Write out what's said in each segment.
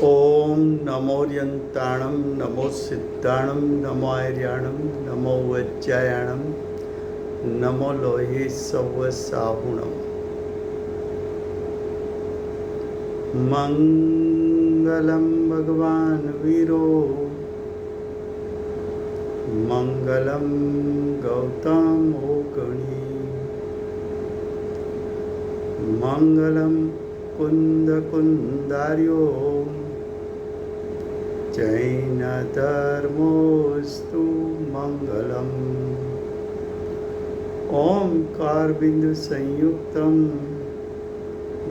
ओम नमोर्यंताणं नमो सिद्धाणं नमो आर्याणं नमो वज्रायाणं नमो लोहे सवसाहुणम् मंगलम भगवान वीरो मंगलम गौतम गणी मंगलम कुंद कुंदार्यो जैन धर्मोस्तु मंगलम ओंकार बिंदु संयुक्तम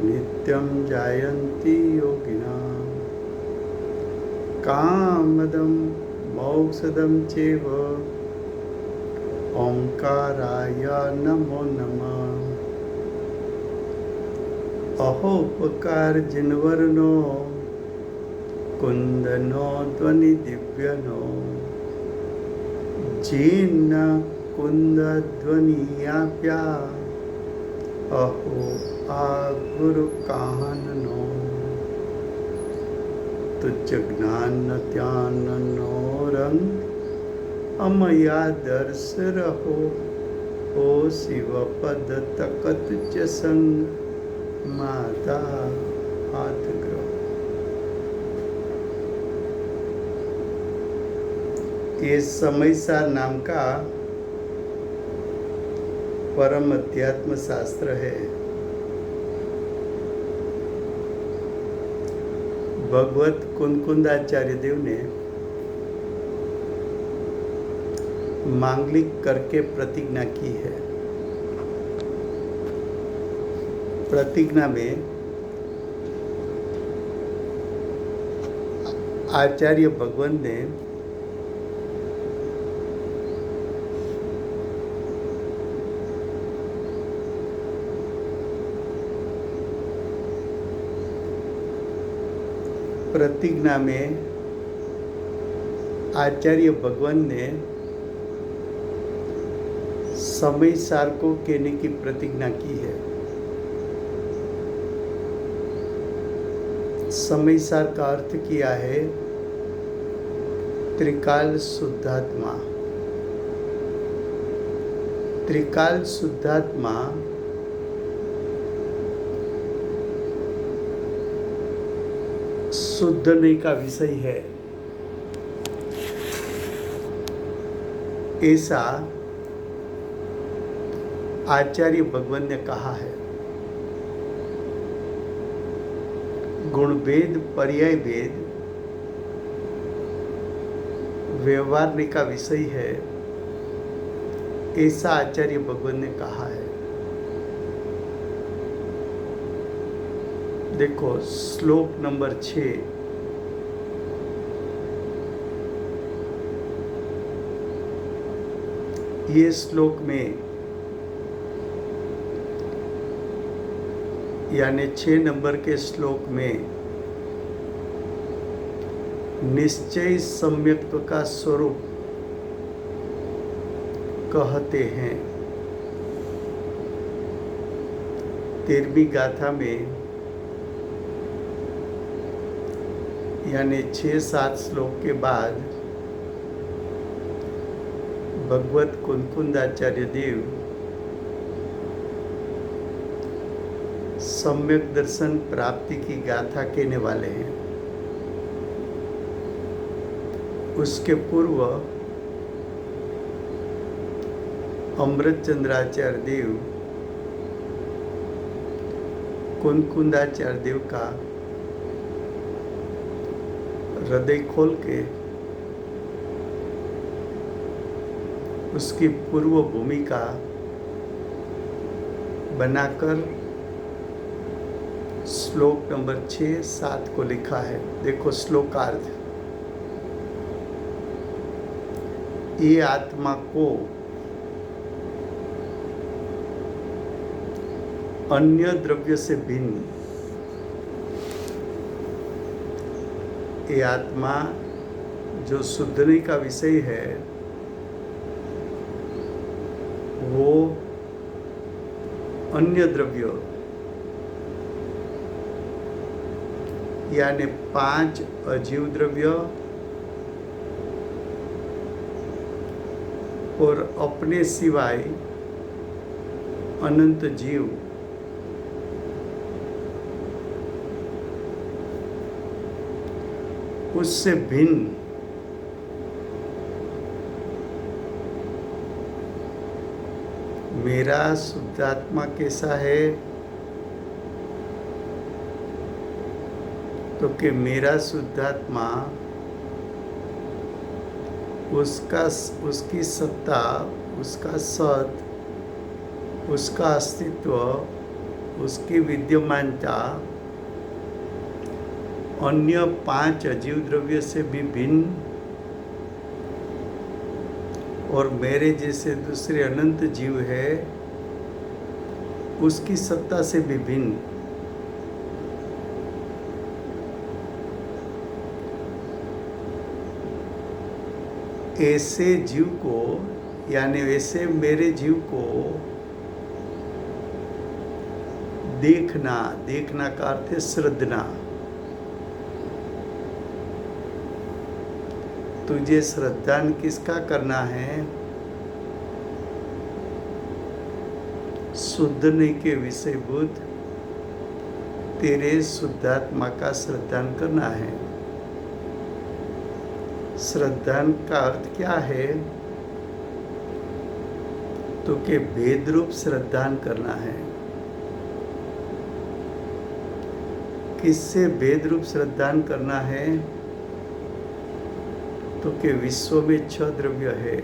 नित्यं जायन्ति योगिना कामदं मोक्षदं चैव ओंकाराय नमो नमः अहोपकार जिनवरनो कुंदनो ध्वनि दिव्यनो जिन कुंद ध्वनियाप्या अहो आ गुरु काहननो तुझ ज्ञान त्यान नो रंग अमया दर्श रहो ओ शिव पद तकत च संग माता हाथ ग्रह। ये समयसार नाम का परम अध्यात्म शास्त्र है। भगवत कुंकुंदाचार्य देव ने मांगलिक करके प्रतिज्ञा की है। प्रतिज्ञा में आचार्य भगवान ने समय सार को कहने की प्रतिज्ञा की है। समय सार का अर्थ किया है त्रिकाल शुद्धात्मा। त्रिकाल शुद्धात्मा शुद्ध होने का विषय है, ऐसा आचार्य भगवान ने कहा है। गुण भेद पर्याय भेद व्यवहार का विषय है, ऐसा आचार्य भगवान ने कहा है। देखो श्लोक नंबर 6। ये श्लोक में यानी 6 नंबर के श्लोक में निश्चय सम्यक्त्व का स्वरूप कहते हैं। 13वीं गाथा में यानी 6-7 श्लोक के बाद भगवत कुंकुंदाचार्य देव सम्यक दर्शन प्राप्ति की गाथा कहने वाले हैं। उसके पूर्व अमृतचंद्राचार्य देव कुंकुंदाचार्य देव का हृदय खोल के उसकी पूर्व भूमिका बनाकर श्लोक नंबर 6-7 को लिखा है। देखो श्लोकार्थ। ये आत्मा को अन्य द्रव्य से भिन्न, ये आत्मा जो शुद्धि का विषय है वो अन्य द्रव्य यानी 5 अजीव द्रव्य और अपने सिवाय अनंत जीव उससे भिन्न मेरा शुद्धात्मा कैसा है, तो कि मेरा शुद्धात्मा उसकी सत्ता, उसका सत, उसका अस्तित्व, उसकी विद्यमानता अन्य 5 अजीव द्रव्य से भी भिन्न और मेरे जैसे दूसरे अनंत जीव है उसकी सत्ता से भी भिन्न। ऐसे जीव को यानी ऐसे मेरे जीव को देखना का अर्थ है श्रद्धना। तुझे श्रद्धान किसका करना है? शुद्ध नहीं के विषयभूत तेरे शुद्धात्मा का श्रद्धान करना है। श्रद्धान का अर्थ क्या है? तो के भेद रूप श्रद्धान करना है। किससे भेद रूप श्रद्धान करना है? तो के विश्व में 6 द्रव्य है,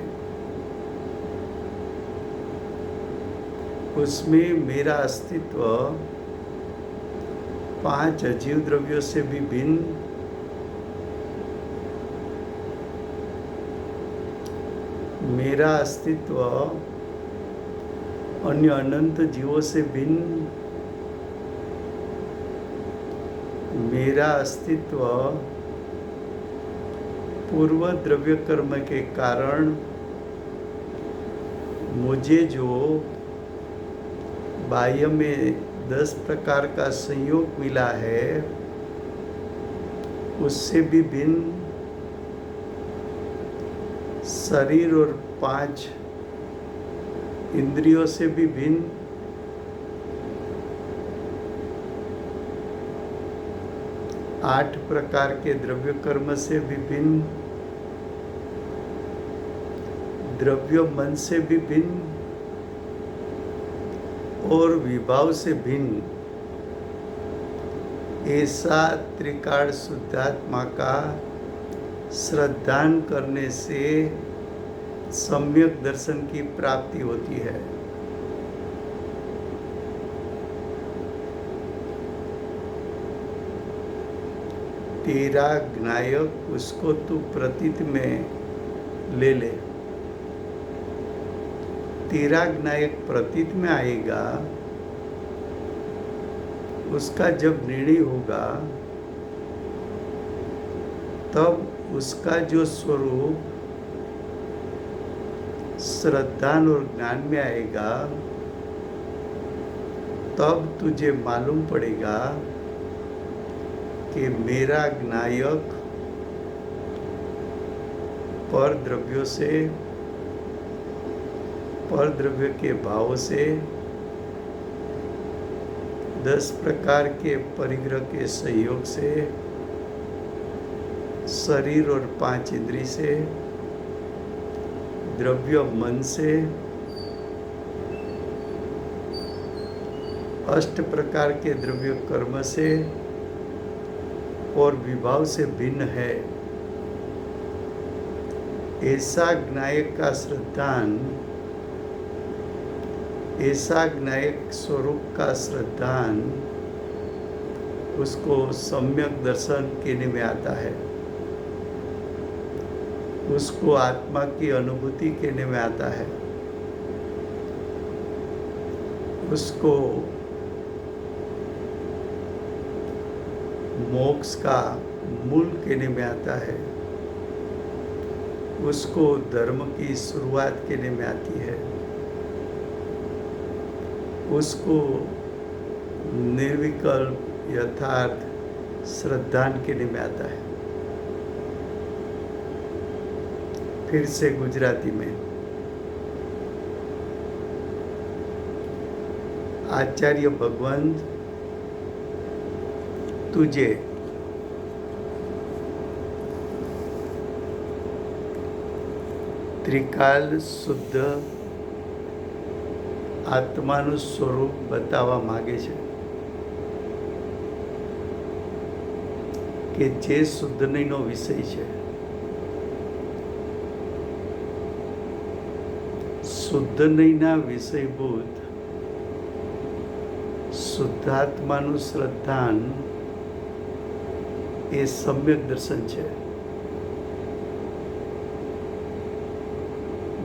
उसमें मेरा अस्तित्व 5 अजीव द्रव्यों से भी भिन्न, मेरा अस्तित्व अन्य अनंत जीवों से भिन्न, मेरा अस्तित्व पूर्व द्रव्य कर्म के कारण मुझे जो बाह्य में 10 प्रकार का संयोग मिला है उससे भी भिन्न, शरीर और 5 इंद्रियों से भी भिन्न, आठ प्रकार के द्रव्य कर्म से विभिन्न, द्रव्य मन से भी भिन्न और विभाव से भिन्न, ऐसा त्रिकाल शुद्धात्मा का श्रद्धान करने से सम्यक दर्शन की प्राप्ति होती है। तेरा ज्ञायक उसको तू प्रतीत में ले ले। तेरा ज्ञायक प्रतीत में आएगा, उसका जब निर्णय होगा तब उसका जो स्वरूप श्रद्धान और ज्ञान में आएगा, तब तुझे मालूम पड़ेगा कि मेरा ज्ञायक पर द्रव्यों से, पर द्रव्य के भाव से, 10 प्रकार के परिग्रह के सहयोग से, शरीर और 5 इंद्रिय से, द्रव्य मन से, 8 प्रकार के द्रव्य कर्म से और विभाव से भिन्न है। ऐसा ज्ञायक का श्रद्धान, ऐसा ज्ञायक स्वरूप का श्रद्धान उसको सम्यक दर्शन कहने में आता है, उसको आत्मा की अनुभूति कहने में आता है, उसको मोक्ष का मूल कहने में आता है, उसको धर्म की शुरुआत कहने में आती है, उसको निर्विकल्प यथार्थ श्रद्धान कहने में आता है। फिर से गुजराती में, आचार्य भगवंत तुझे ત્રિકાલ શુદ્ધ આત્માનું સ્વરૂપ બતાવવા માગે છે કે જે શુદ્ધ નહીંનો વિષય છે, શુદ્ધ નહીંના વિષયભૂત શુદ્ધાત્માનું શ્રદ્ધાન એ સમ્યક દર્શન છે.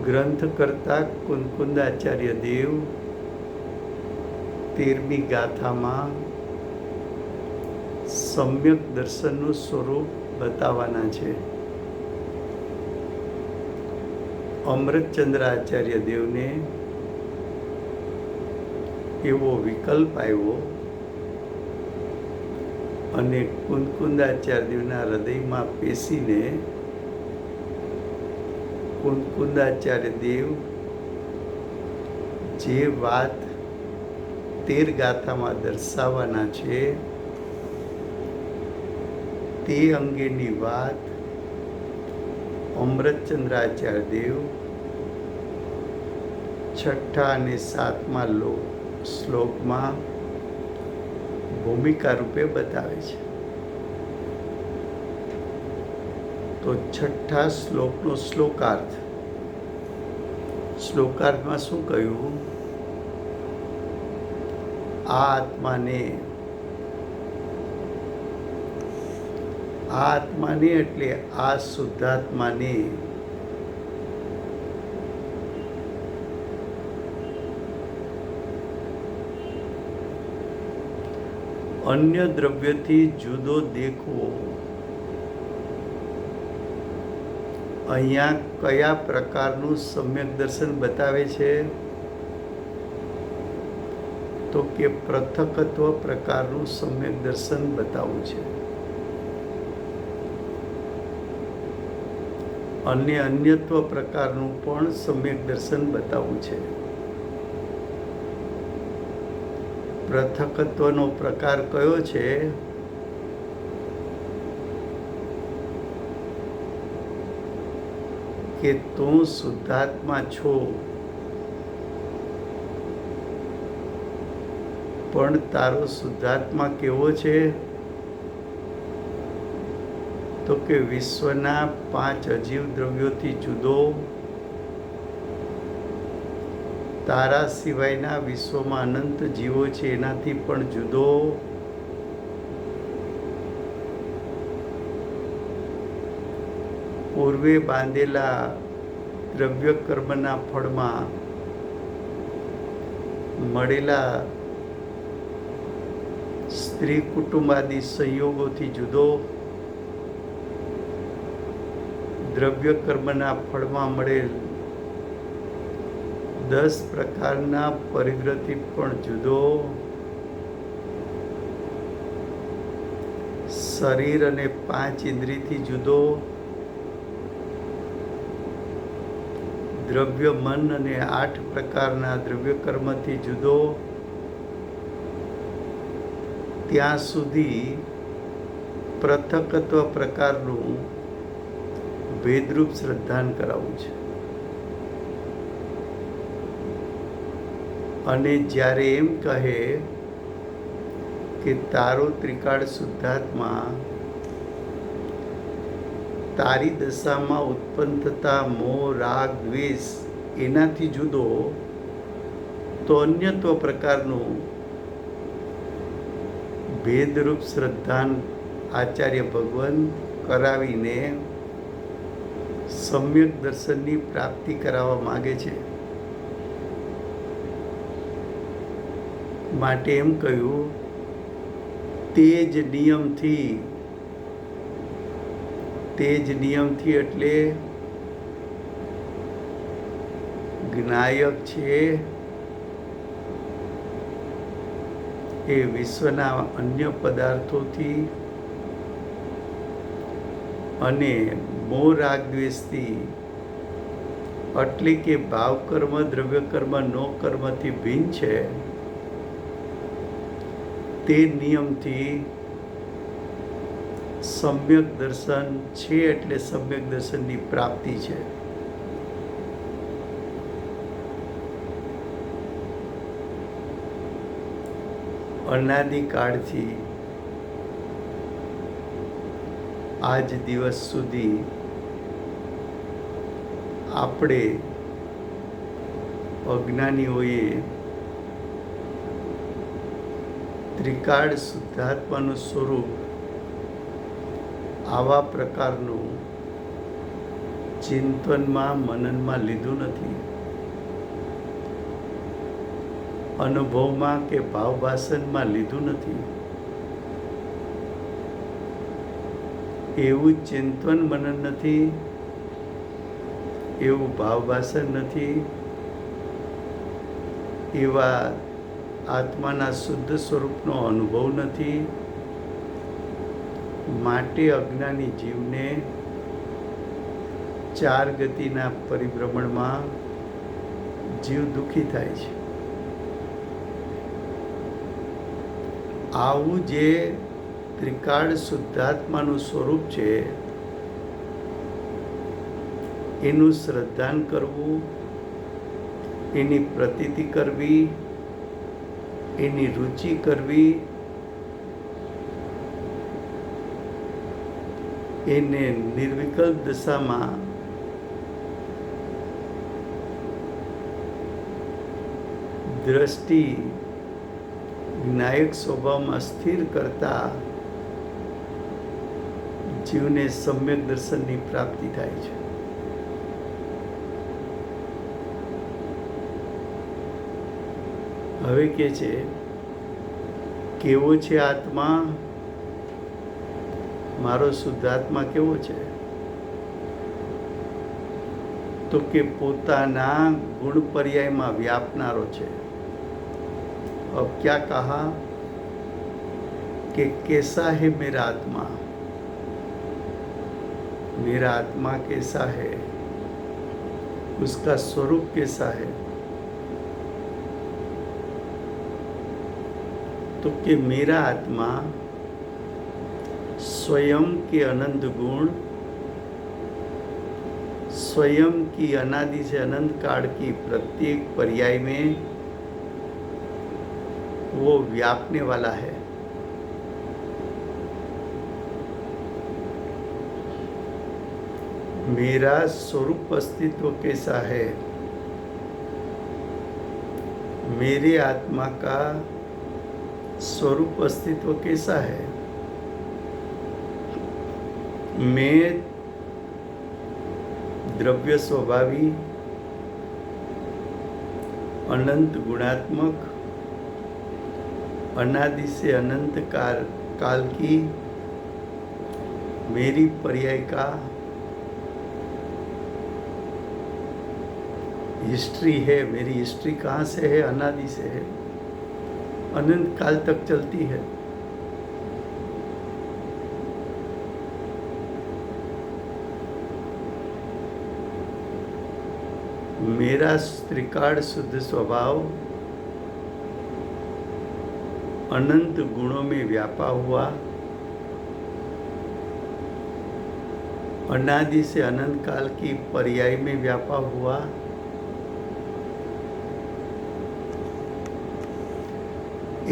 ગ્રંથકર્તા કુંકુંદાચાર્ય દેવ 13મી ગાથામાં સમ્યક દર્શનનું સ્વરૂપ બતાવવાના છે. અમૃતચંદ્ર આચાર્ય દેવને એવો વિકલ્પ આવ્યો અને કુંકુંદાચાર્ય દેવના હૃદયમાં પેસીને કુંકુંદાચાર્ય દેવ જે વાત 13 ગાથામાં દર્શાવવાના છે તે અંગેની વાત અમૃતચંદ્રાચાર્ય દેવ 6ઠ્ઠા અને 7મા શ્લોકમાં ભૂમિકા રૂપે બતાવે છે. તો 6ઠ્ઠા શ્લોકનો શ્લોકાર્થમાં શું કહ્યું? આ આત્માને એટલે આ શુદ્ધાત્માને અન્ય દ્રવ્યથી જુદો દેખવો. અહીંયા કયા પ્રકારનું સમ્યક દર્શન બતાવે છે? તો કે પૃથકત્વ પ્રકારનું સમ્યક દર્શન બતાવવું છે. અને અન્યત્વ પ્રકારનું પણ સમ્યક દર્શન બતાવવું છે. પૃથકત્વનો પ્રકાર કયો છે? કે તું શુદ્ધાત્મા છો, પણ તારો શુદ્ધાત્મા કેવો છે? તો કે વિશ્વના 5 અજીવ દ્રવ્યોથી જુદો, તારા સિવાયના વિશ્વમાં અનંત જીવો છે એનાથી પણ જુદો, પૂર્વે બાંધેલા દ્રવ્ય કર્મના ફળમાં મળેલા સ્ત્રી કુટુંબાદી સંયોગોથી જુદો, દ્રવ્ય કર્મના ફળમાં મળેલ 10 પ્રકારના પરિગ્રહથી પણ જુદો, શરીર અને 5 ઇન્દ્રિયથી જુદો, દ્રવ્ય મન અને 8 પ્રકારના દ્રવ્ય કર્મથી જુદો, ત્યાં સુધી પૃથકત્વ પ્રકારનું ભેદરૂપ શ્રદ્ધાન કરાવવું છે. અને જ્યારે એમ કહે કે તારો ત્રિકાળ શુદ્ધાત્મા તારી દશામાં ઉત્પન્ન થતા મોહ રાગ દ્વેષ એનાથી જુદો, તો અન્યત્વ પ્રકારનું ભેદરૂપ શ્રદ્ધાન આચાર્ય ભગવાન કરાવીને સમ્યક દર્શનની પ્રાપ્તિ કરાવવા માગે છે. માટે એમ કહ્યું, તે જ નિયમથી એટલે જ્ઞાયક છે એ વિશ્વના અન્ય પદાર્થોથી અને મોહ રાગ દ્વેષથી એટલે કે ભાવ કર્મ, દ્રવ્ય કર્મ, નો કર્મથી ભિન્ન છે, તે નિયમથી સમ્યક દર્શન છે, એટલે સમ્યક દર્શનની પ્રાપ્તિ છે. અનાદિકાળથી આજ દિવસ સુધી આપણે અજ્ઞાનીઓએ ત્રિકાળ શુદ્ધાત્માનું સ્વરૂપ આવા પ્રકારનું ચિંતનમાં, મનનમાં લીધું નથી. અનુભવમાં કે ભાવભાષણમાં લીધું નથી. એવું ચિંતન મનન નથી, એવું ભાવભાષણ નથી, એવા આત્માના શુદ્ધ સ્વરૂપનો અનુભવ નથી. માટે અજ્ઞાની જીવને ચાર ગતિના પરિભ્રમણમાં જીવ દુઃખી થાય છે. આવું જે ત્રિકાળ શુદ્ધાત્માનું સ્વરૂપ છે, એનું શ્રદ્ધાન કરવું, એની પ્રતીતિ કરવી, એની રુચિ કરવી, એને નિર્વિકલ્પ દશામાં દ્રષ્ટિ જ્ઞાયક સ્વભાવમાં સ્થિર કરતા જીવને સમ્યક દર્શનની પ્રાપ્તિ થાય છે. હવે કે છે, કેવો છે આત્મા? મારો શુદ્ધાત્મા કેવો છે? તો કે પોતાના ગુણ પર્યાયમાં વ્યાપનારો છે. अब क्या कहा कि कैसा है मेरा आत्मा? मेरा आत्मा कैसा है, उसका स्वरूप कैसा है? तो कि मेरा आत्मा स्वयं के अनंत गुण, स्वयं की अनादि से अनंत काल की प्रत्येक पर्याय में वो व्यापने वाला है. मेरा स्वरूप अस्तित्व कैसा है? मेरे आत्मा का स्वरूप अस्तित्व कैसा है? मैं द्रव्य स्वभावी, अनंत गुणात्मक, अनादि से अनंत काल की मेरी पर्याय का हिस्ट्री है. मेरी हिस्ट्री कहाँ से है? अनादि से है, अनंत काल तक चलती है. मेरा त्रिकाल शुद्ध स्वभाव अनंत गुणों में व्यापा हुआ, अनादि से अनंत काल की पर्याय में व्यापा हुआ,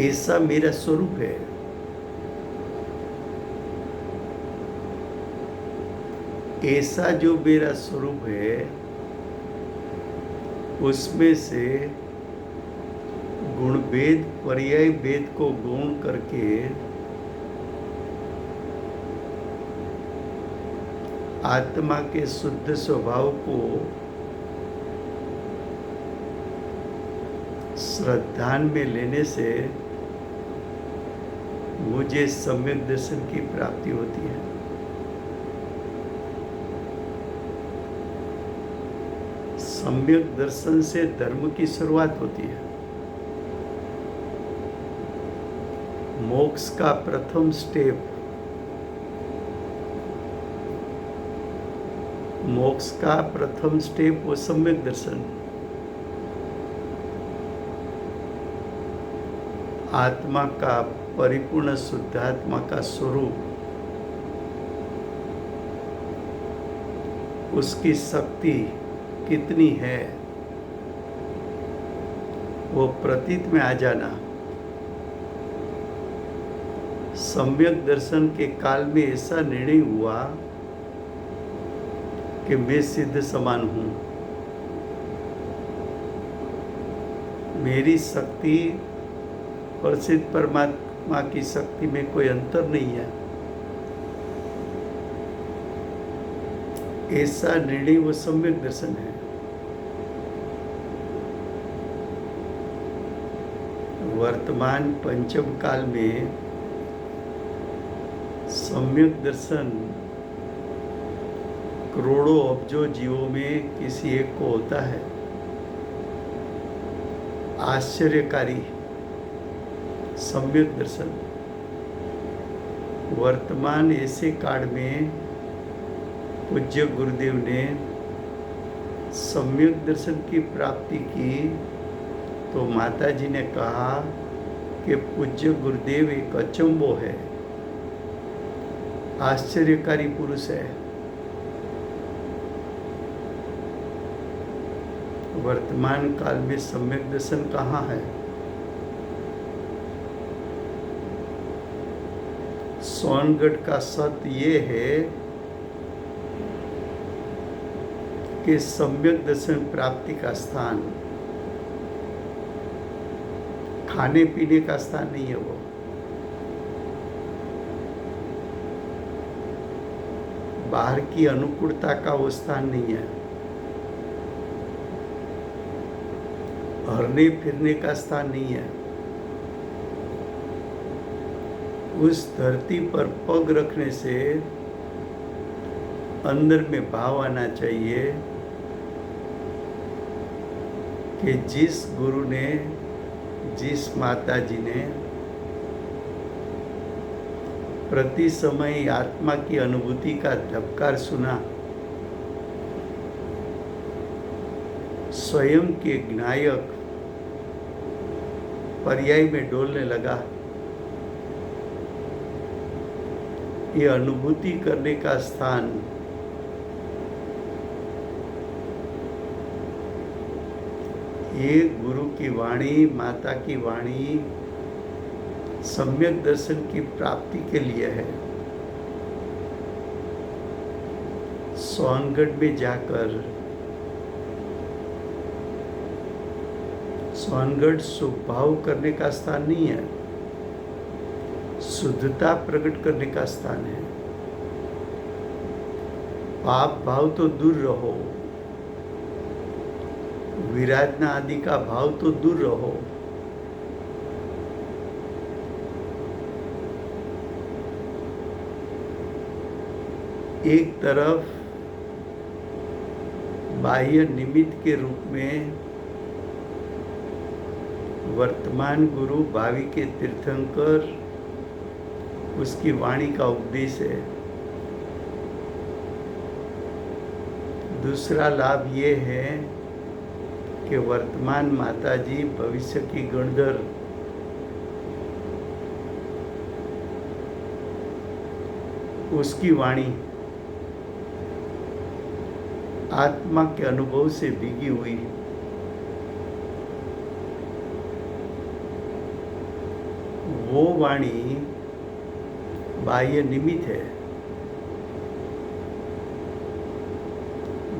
ऐसा मेरा स्वरूप है. ऐसा जो मेरा स्वरूप है, उसमें से गुण भेद, पर्याय भेद को गौण करके आत्मा के शुद्ध स्वभाव को श्रद्धान में लेने से मुझे सम्यक दर्शन की प्राप्ति होती है. सम्यक दर्शन से धर्म की शुरुआत होती है. मोक्ष का प्रथम स्टेप मोक्ष का प्रथम स्टेप वो सम्यक दर्शन, आत्मा का परिपूर्ण शुद्धात्मा का स्वरूप, उसकी शक्ति कितनी है वो प्रतीत में आ जाना। सम्यक दर्शन के काल में ऐसा निर्णय हुआ कि मैं सिद्ध समान हूँ, मेरी शक्ति और सिद्ध परमात्मा की शक्ति में कोई अंतर नहीं है। ऐसा निर्णय वो सम्यक दर्शन है। वर्तमान पंचम काल में सम्यक दर्शन करोड़ों अब्जों जीवों में किसी एक को होता है। आश्चर्यकारी सम्यक दर्शन वर्तमान ऐसे काल में पूज्य गुरुदेव ने सम्यक दर्शन की प्राप्ति की तो माता जी ने कहा कि पूज्य गुरुदेव एक अचंभो है, आश्चर्यकारी पुरुष है। वर्तमान काल में सम्यक दर्शन कहाँ है? सोनगढ़ का सत्य ये है कि सम्यक दर्शन प्राप्ति का स्थान खाने पीने का स्थान नहीं है, वो बाहर की अनुकूलता का वो स्थान नहीं है, हरने फिरने का स्थान नहीं है। उस धरती पर पग रखने से अंदर में भाव आना चाहिए कि जिस गुरु ने, जिस माता जी ने प्रति समय आत्मा की अनुभूति का धबकार सुना, स्वयं के ज्ञायक पर्याय में डोलने लगा, ये अनुभूति करने का स्थान ये गुरु की वाणी, माता की वाणी सम्यक दर्शन की प्राप्ति के लिए है। सोनगढ़ में जाकर सोनगढ़ स्वभाव करने का स्थान नहीं है, शुद्धता प्रकट करने का स्थान है। पाप भाव तो दूर रहो, विराधना आदि का भाव तो दूर रहो, एक तरफ बाह्य निमित्त के रूप में वर्तमान गुरु, भावी के तीर्थंकर, उसकी वाणी का उपदेश है। दूसरा लाभ ये है कि वर्तमान माता जी, भविष्य की गणधर, उसकी वाणी आत्मा के अनुभव से भीगी हुई, वो वाणी बाह्य निमित्त है।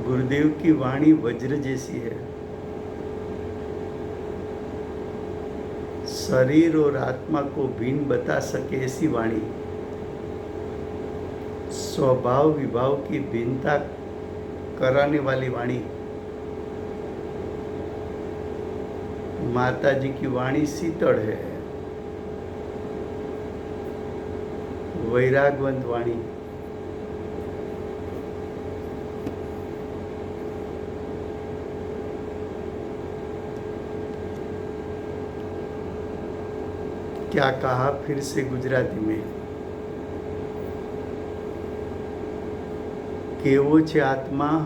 गुरुदेव की वाणी वज्र जैसी है, शरीर और आत्मा को भिन्न बता सके ऐसी वाणी, स्वभाव विभाव की भिन्नता कराने वाली वाणी। माता जी की वाणी शीतल है, वैरागवंत वाणी। क्या कहा फिर से गुजराती में કેવો છે આત્મા?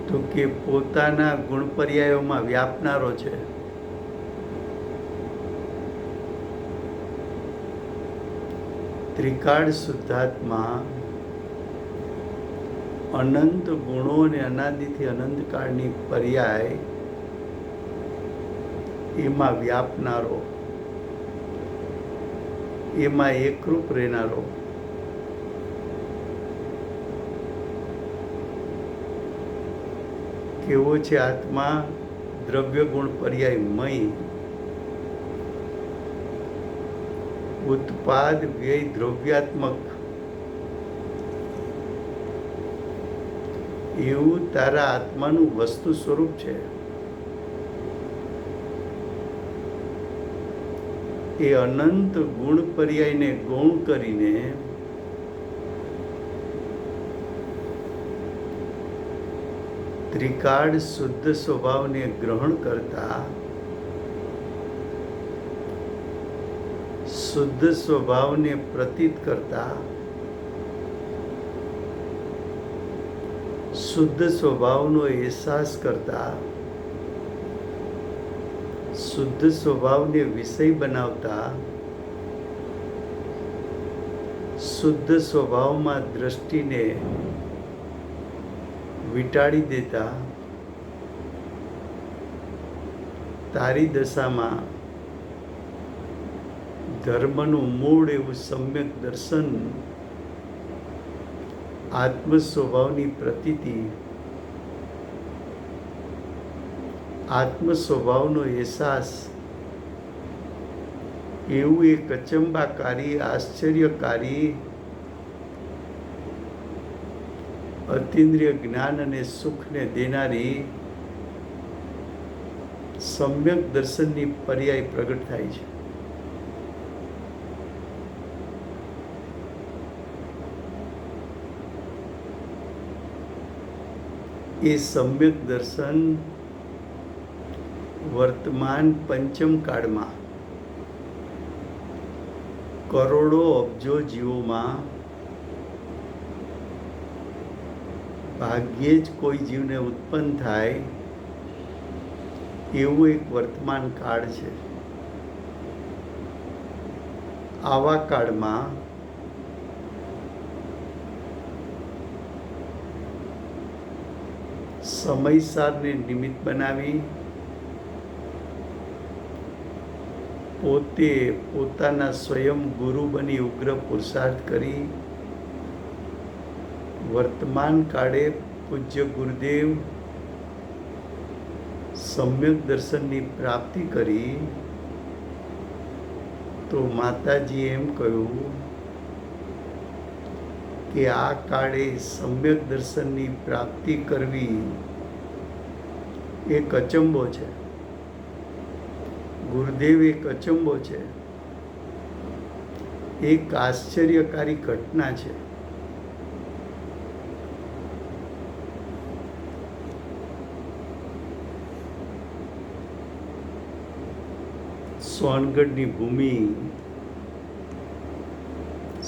તો કે પોતાના ગુણ પર્યાયોમાં વ્યાપનારો છે. ત્રિકાળ શુદ્ધાત્મા અનંત ગુણો અને અનાદિથી અનંત કાળની પર્યાય એમાં વ્યાપનારો, એમાં એકરૂપ રહેનારો, કેવો છે આત્મા? દ્રવ્ય ગુણ પર્યાયમય, ઉત્પાદ વ્યય દ્રવ્યાત્મક, એવું તારા આત્માનું વસ્તુ સ્વરૂપ છે. એ અનંત ગુણ પર્યાયને ગૌણ કરીને ત્રિકાળ શુદ્ધ સ્વભાવને ગ્રહણ કરતા, શુદ્ધ સ્વભાવને પ્રતીત કરતા, શુદ્ધ સ્વભાવનો અહેસાસ કરતા, શુદ્ધ સ્વભાવને વિષય બનાવતા, શુદ્ધ સ્વભાવમાં દ્રષ્ટિને વીંટાળી દેતા, તારી દશામાં ધર્મનું મૂળ એવું સમ્યક દર્શન, આત્મ સ્વભાવની પ્રતીતિ, આત્મ સ્વભાવનો અહેસાસ, એવું એક અચંબાકારી, આશ્ચર્યકારી, અતિન્દ્રિય જ્ઞાન અને સુખને દેનારી સમ્યક દર્શનની પર્યાય પ્રગટ થાય છે. એ સમ્યક દર્શન વર્તમાન પંચમ કાળમાં કરોડો અબજો જીવોમાં ભાગ્યે જ કોઈ જીવને ઉત્પન્ન થાય એવું એક વર્તમાન કાળ છે. આવા કાળમાં સમયસારને નિમિત્ત બનાવી પોતે પોતાના સ્વયં ગુરુ બની ઉગ્ર પુરુષાર્થ કરી વર્તમાન કાળે પૂજ્ય ગુરુદેવ સમ્યક દર્શનની પ્રાપ્તિ કરી તો માતાજીએ એમ કહ્યું કે આ કાળે સમ્યક દર્શનની પ્રાપ્તિ કરવી એક અચંબો છે. ગુરુદેવ એક અચંબો છે, એક આશ્ચર્યકારી ઘટના છે. સોનગઢની ભૂમિ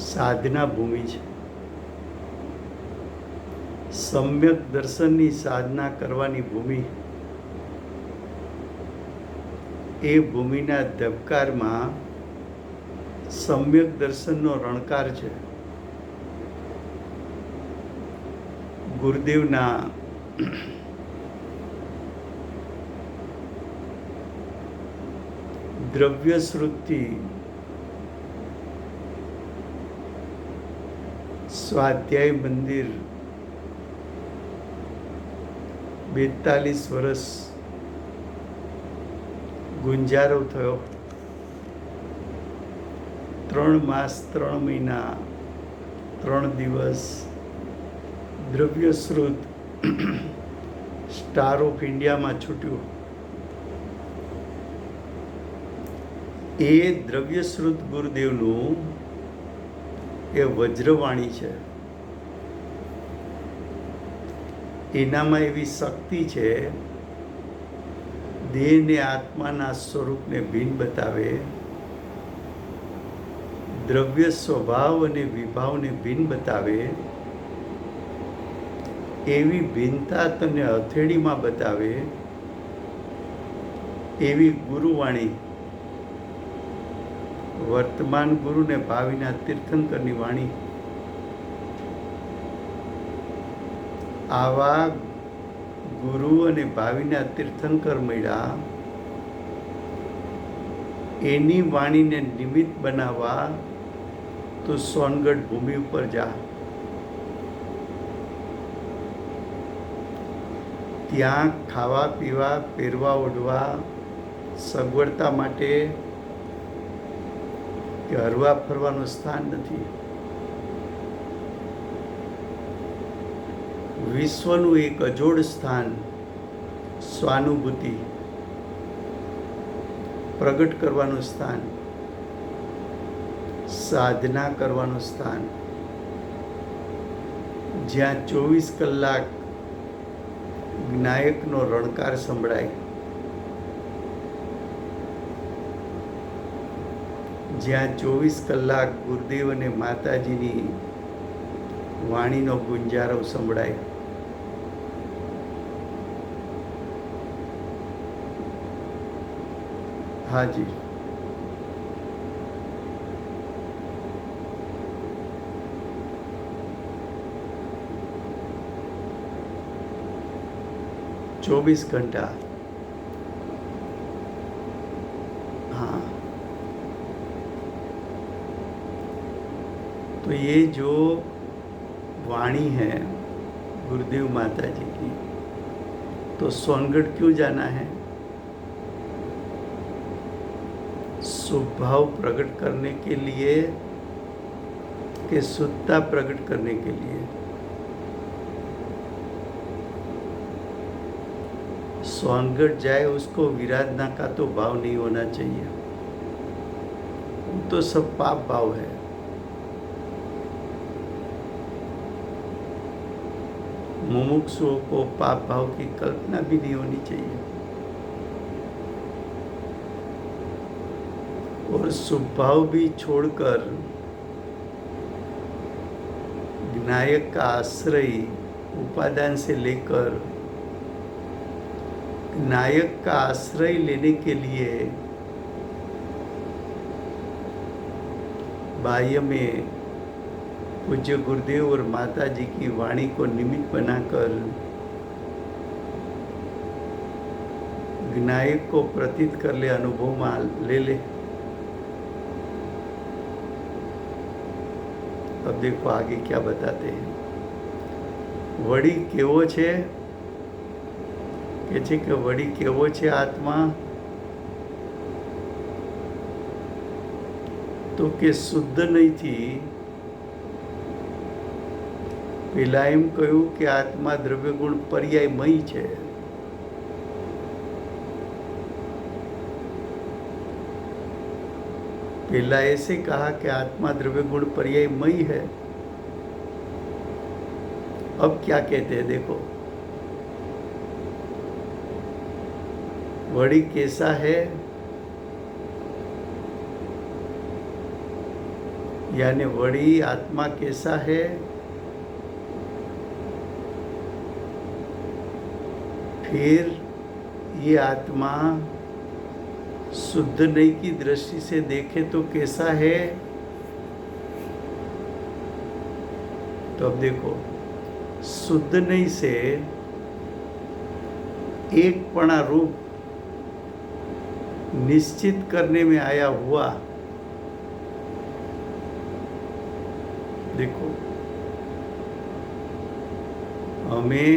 સાધના ભૂમિ છે. સમ્યક દર્શનની સાધના કરવાની ભૂમિ. એ ભૂમિના ધબકારમાં સમ્યક દર્શનનો રણકાર છે. ગુરુદેવના દ્રવ્ય શ્રુતિ સ્વાધ્યાય મંદિર 42 વર્ષ ગુંજારો થયો. 3 માસ 3 મહિના 3 દિવસ દ્રવ્યશ્રુત સ્ટાર ઓફ ઇન્ડિયામાં છૂટ્યું. એ દ્રવ્યશ્રુત ગુરુદેવનું એ વજ્રવાણી છે. એનામાં એવી શક્તિ છે, દેહ ને આત્માના સ્વરૂપને ભિન્ન બતાવે, દ્રવ્ય સ્વભાવ અને વિભાવને ભિન્ન બતાવે, એવી ભિન્નતા તને હથેળીમાં બતાવે, એવી ગુરુવાણી વર્તમાન ગુરુ ને ભાવિના તીર્થંકરની વાણી, આવા ગુરુ અને ભાવિના તીર્થંકર મળ્યા, એની વાણીને નિમિત્ત બનાવવા તો સોનગઢ ભૂમિ ઉપર જા. ત્યાં ખાવા પીવા, પહેરવા ઓઢવા, સગવડતા માટે કે હરવા ફરવાનું સ્થાન નથી. વિશ્વનું એક અજોડ સ્થાન, સ્વાનુભૂતિ પ્રગટ કરવાનું સ્થાન, સાધના કરવાનું સ્થાન, જ્યાં 24 કલાક જ્ઞાયકનો રણકાર સંભળાય, જ્યાં 24 કલાક ગુરુદેવ અને માતાજીની વાણીનો ગુંજારવ સંભળાય. હાજી, चौबीस घंटा. हाँ, तो ये जो वाणी है गुरुदेव माता जी की, तो सोनगढ़ क्यों जाना है? स्वभाव प्रकट करने के लिए कि शुद्धता प्रकट करने के लिए? सोनगढ़ जाए उसको विराधना का तो भाव नहीं होना चाहिए, वो तो सब पाप भाव है. मुमुक्षुओं को पाप भाव की कल्पना भी नहीं होनी चाहिए. और स्वभाव भी छोड़कर विनायक का आश्रय उपादान से लेकर नायक का आश्रय लेने के लिए बाह्य में पूज्य गुरुदेव और माता जी की वाणी को निमित्त बनाकर विनायक को प्रतीत कर ले, अनुभव में ले ले. अब देखो आगे क्या बताते हैं. वड़ी केवो छे કે છે કે વળી કેવો છે આત્મા? તો કે શુદ્ધ નહીંથી. પેલા એમ કહ્યું કે આત્મા દ્રવ્યગુણ પર્યાયમય છે. पहला ऐसे कहा कि आत्मा द्रव्य गुण पर्यायमय है. अब क्या कहते हैं देखो, वड़ी कैसा है, यानी वड़ी आत्मा कैसा है? फिर ये आत्मा शुद्ध नहीं की दृष्टि से देखे तो कैसा है? तो अब देखो, शुद्ध नहीं से एक पणा रूप निश्चित करने में आया हुआ. देखो, हमें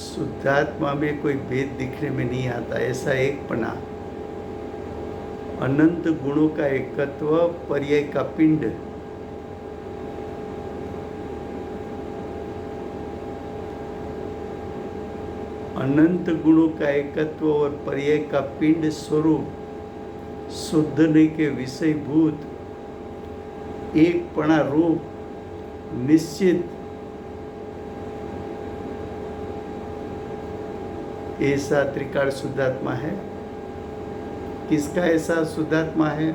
शुद्धात्मा में कोई भेद दिखने में नहीं आता. ऐसा एक पना, अनंत गुणों का एकत्व, पर्याय का पिंड, अनंत गुणों का एकत्व और पर्याय का पिंड स्वरूप शुद्ध नहीं के विषयभूत एक पणा रूप निश्चित ऐसा त्रिकाल शुद्धात्मा है। किसका ऐसा शुद्धात्मा है?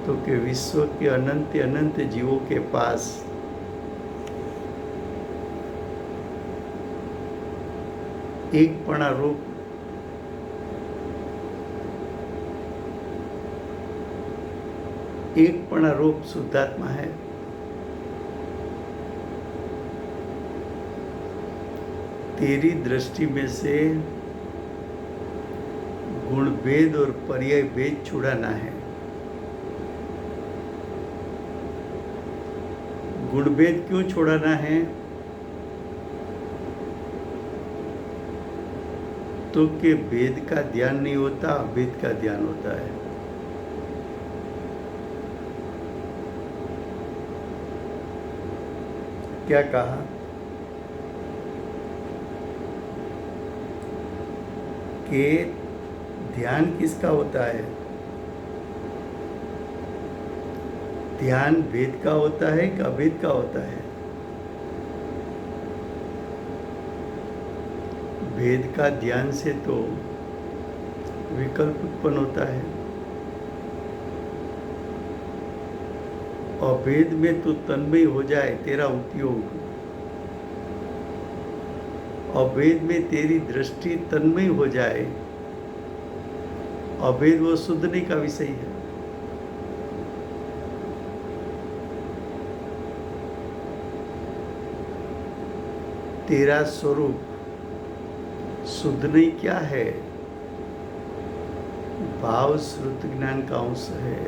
तो कि विश्व के अनंत अनंत जीवों के पास एक पणा रूप शुद्धात्मा है। तेरी दृष्टि में से गुण भेद और पर्याय भेद छुड़ाना है। गुण भेद क्यों छुड़ाना है? तो कि भेद का ध्यान नहीं होता, अभेद का ध्यान होता है। क्या कहा? कि ध्यान किसका होता है? ध्यान भेद का होता है कि अभेद का होता है? भेद का ध्यान से तो विकल्प उत्पन्न होता है। अभेद में तो तन्मय हो जाए तेरा उपयोग, अभेद में तेरी दृष्टि तन्मय हो जाए, अभेद वो शुद्धने का विषय है। तेरा स्वरूप शुद्ध नहीं क्या है? भाव श्रुत ज्ञान का अंश है।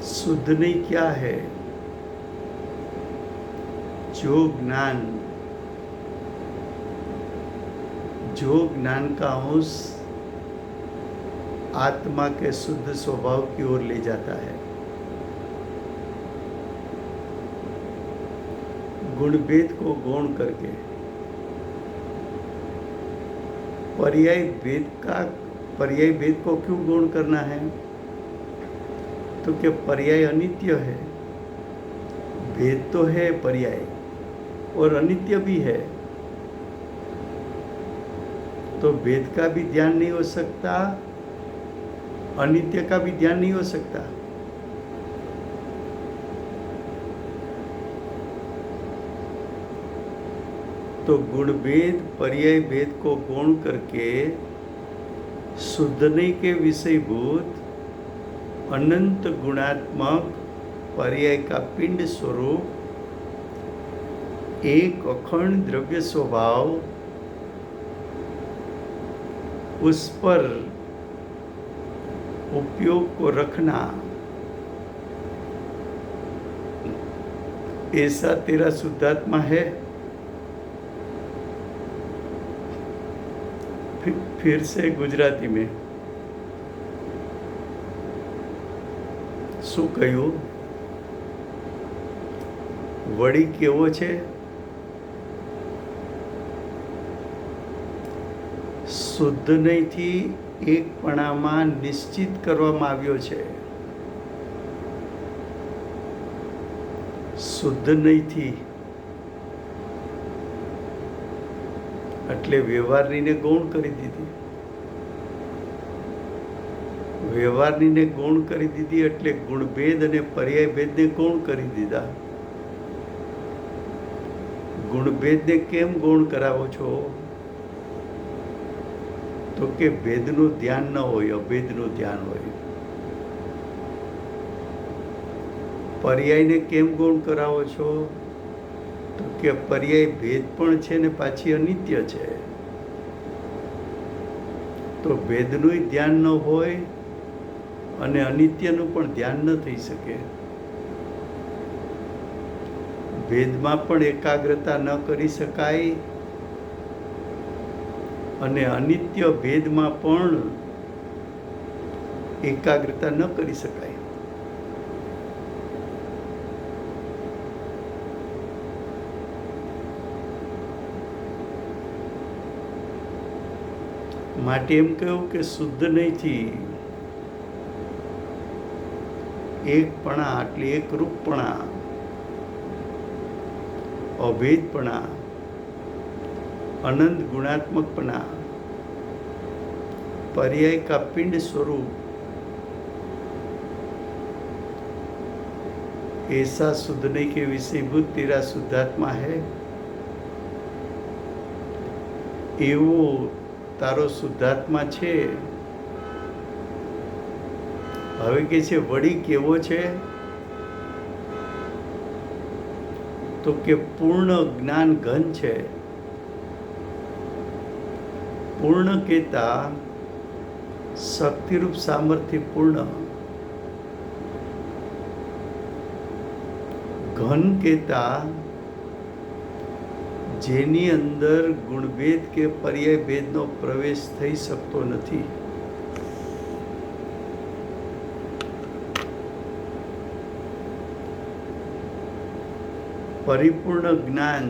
शुद्ध नहीं क्या है? जो ज्ञान का अंश आत्मा के शुद्ध स्वभाव की ओर ले जाता है। गुण भेद को गौण करके पर्याय भेद को क्यों गौण करना है? तो क्या पर्याय अनित्य है? भेद तो है पर्याय और अनित्य भी है, तो भेद का भी ध्यान नहीं हो सकता, अनित्य का भी ध्यान नहीं हो सकता। तो गुण भेद पर्याय भेद को गौण करके शुद्धने के विषयभूत अनंत गुणात्मक पर्याय का पिंड स्वरूप एक अखंड द्रव्य स्वभाव, उस पर उपयोग को रखना, ऐसा तेरा शुद्धात्मा है। फिर से गुजराती में શું કહ્યું? વળી કેવો છે? શુદ્ધ નહીંથી એકપણામાં નિશ્ચિત કરવામાં આવ્યો છે। શુદ્ધ નહીંથી એટલે વ્યવહારનીને ગૌણ કરી દીધી। વ્યવહારનીને ગૌણ કરી દીધી એટલે ગુણભેદ અને પર્યાય ભેદને ગૌણ કરી દીધા। ગુણભેદને કેમ ગૌણ કરાવો છો? તો કે ભેદનું ધ્યાન ન હોય, અભેદનું ધ્યાન હોય। પર્યાયને કેમ ગૌણ કરાવો છો? તો કે પર્યાય ભેદ પણ છે ને પાછી અનિત્ય છે, તો ભેદનું ધ્યાન ન હોય અને અનિત્યનું પણ ધ્યાન ન થઈ શકે। ભેદમાં પણ એકાગ્રતા ન કરી શકાય અને અનિત્ય ભેદમાં પણ એકાગ્રતા ન કરી શકાય। માટે એમ કહ્યું કે શુદ્ધ નહીંથી એકપણા એટલે એકરૂપપણા, અભેદપણા, अनंत गुणात्मकपना, पर्याय का पिंड स्वरूप, ऐसा शुद्धने के विषयभूत तेरा शुद्धात्मा है, एवो तारो शुद्धात्मा छे। हवे के छे वड़ी केवो छे तो के पूर्ण ज्ञान घन छे। पूर्ण केता शक्ति रूप सामर्थ्य पूर्ण, घन केता जेनी अंदर गुणभेद के पर्याय भेदनो प्रवेश थई सकतो नथी। परिपूर्ण ज्ञान,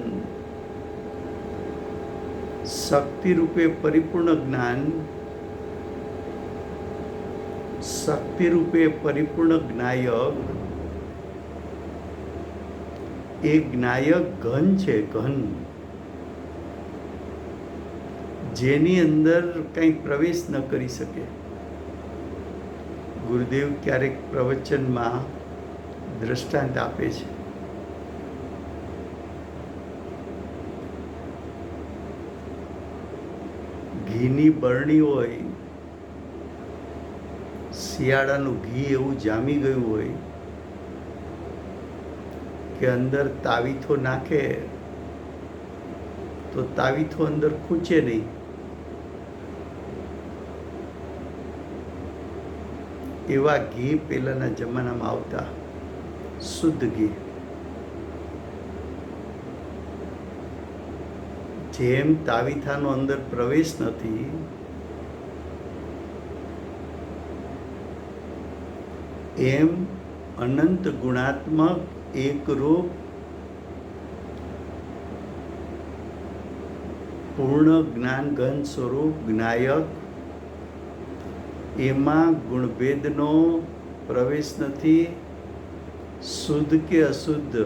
शक्ति रूपे परिपूर्ण ज्ञान, शक्ति रूपे परिपूर्ण ज्ञायक, एक ज्ञायक घन छे, घन जेनी अंदर कई प्रवेश न करी सके। गुरुदेव क्यारेक प्रवचन में दृष्टांत आपे छे। ઘીની બરણી હોય, શિયાળાનું ઘી એવું જામી ગયું હોય કે અંદર તાવીથો નાખે તો તાવીથો અંદર ખૂંચે નહીં. એવા ઘી પહેલાના જમાનામાં આવતા, શુદ્ધ ઘી. જેમ તાવીથાનો અંદર પ્રવેશ નથી, એમ અનંત ગુણાત્મક એકરૂપ પૂર્ણ જ્ઞાન ઘન સ્વરૂપ જ્ઞાયક, એમાં ગુણભેદનો પ્રવેશ નથી. શુદ્ધ કે અશુદ્ધ,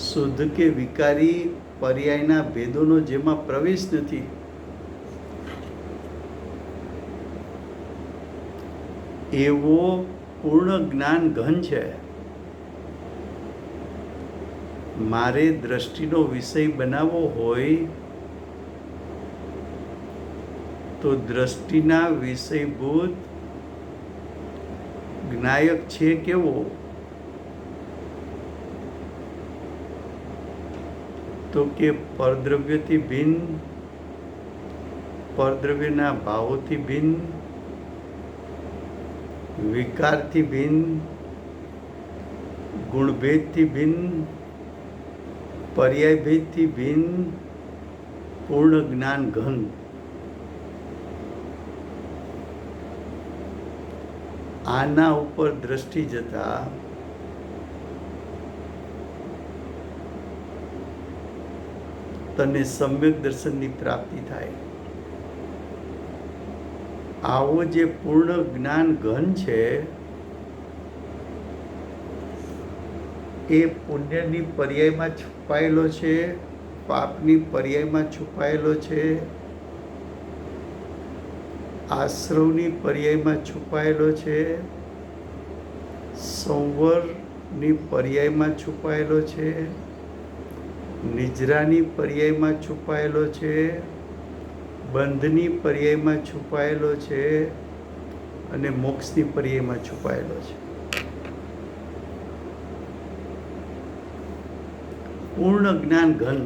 શુદ્ધ કે વિકારી પર્યાયના ભેદોનો જેમાં પ્રવેશ નથી, એવો પૂર્ણ જ્ઞાન ઘન છે. મારે દ્રષ્ટિનો વિષય બનાવવો હોય તો દ્રષ્ટિના વિષયભૂત જ્ઞાયક છે કેવો? તો કે પરદ્રવ્યથી ભિન્ન, પરદ્રવ્યના ભાવોથી ભિન્ન, વિકારથી ભિન્ન, ગુણભેદથી ભિન્ન, પર્યાયભેદથી ભિન્ન, પૂર્ણ જ્ઞાન ઘન. આના ઉપર દ્રષ્ટિ જતા તને સમ્યક દર્શનની પ્રાપ્તિ થાય. આવો જે પૂર્ણ જ્ઞાન ઘન છે એ પુણ્યની પર્યાયમાં છુપાયેલો છે, પાપની પર્યાયમાં છુપાયેલો છે, આશ્રવની પર્યાયમાં છુપાયેલો છે, સંવરની પર્યાયમાં છુપાયેલો છે, નિજરાની પર્યાયમાં છુપાયેલો છે, બંધની પર્યાયમાં છુપાયેલો છે અને મોક્ષની પર્યાયમાં છુપાયેલો છે. પૂર્ણ જ્ઞાન ઘન.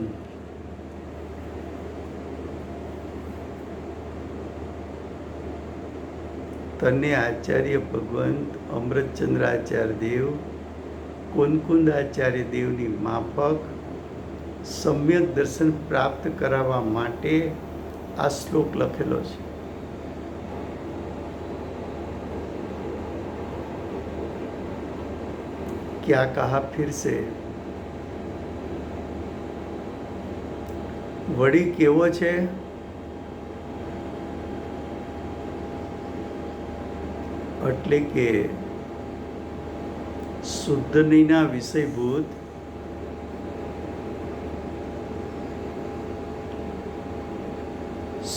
તને આચાર્ય ભગવંત અમૃતચંદ્ર આચાર્ય દેવ, કુંદકુંદ આચાર્ય દેવની માફક સમ્યક દર્શન પ્રાપ્ત કરાવવા માટે આ શ્લોક લખેલો છે. क्या कहा फिर से? વળી કેવો છે? એટલે કે શુદ્ધ નહીંના વિષયભૂત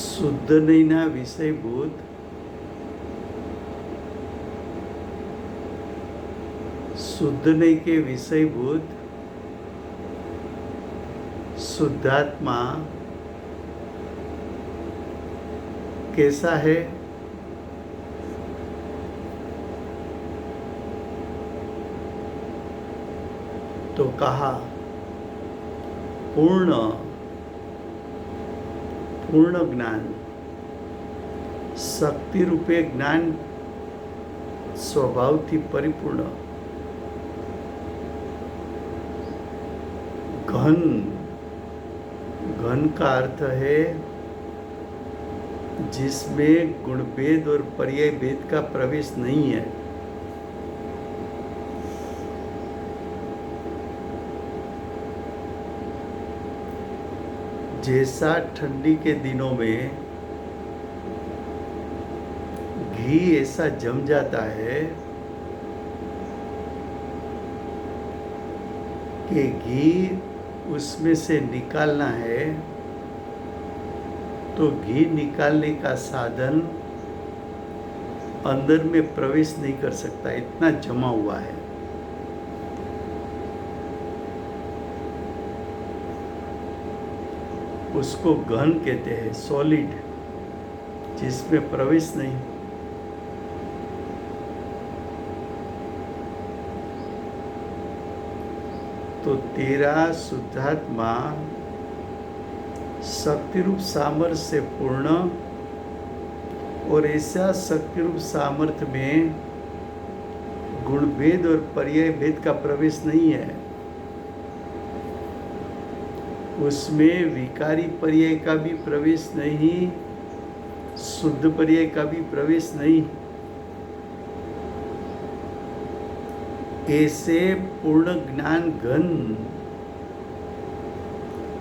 શુદ્ધ નહીંના વિષયભૂત शुद्ध नहीं के विषयभूत शुद्धात्मा कैसा है? तो कहा पूर्ण ज्ञान, शक्ति रूपे ज्ञान स्वभाव थी परिपूर्ण, घन का अर्थ है जिसमें गुणभेद और पर्याय भेद का प्रवेश नहीं है। जैसा ठंडी के दिनों में घी ऐसा जम जाता है कि घी उसमें से निकालना है, तो घी निकालने का साधन अंदर में प्रवेश नहीं कर सकता, इतना जमा हुआ है। उसको घन कहते हैं, सॉलिड, जिसमें प्रवेश नहीं। तो तेरा शुद्धात्मा शक्ति रूप सामर्थ्य से पूर्ण, और ऐसा शक्ति रूप सामर्थ्य में गुणभेद और पर्याय भेद का प्रवेश नहीं है। उसमें विकारी पर्याय का भी प्रवेश नहीं, शुद्ध पर्याय का भी प्रवेश नहीं। ऐसे पूर्ण ज्ञान घन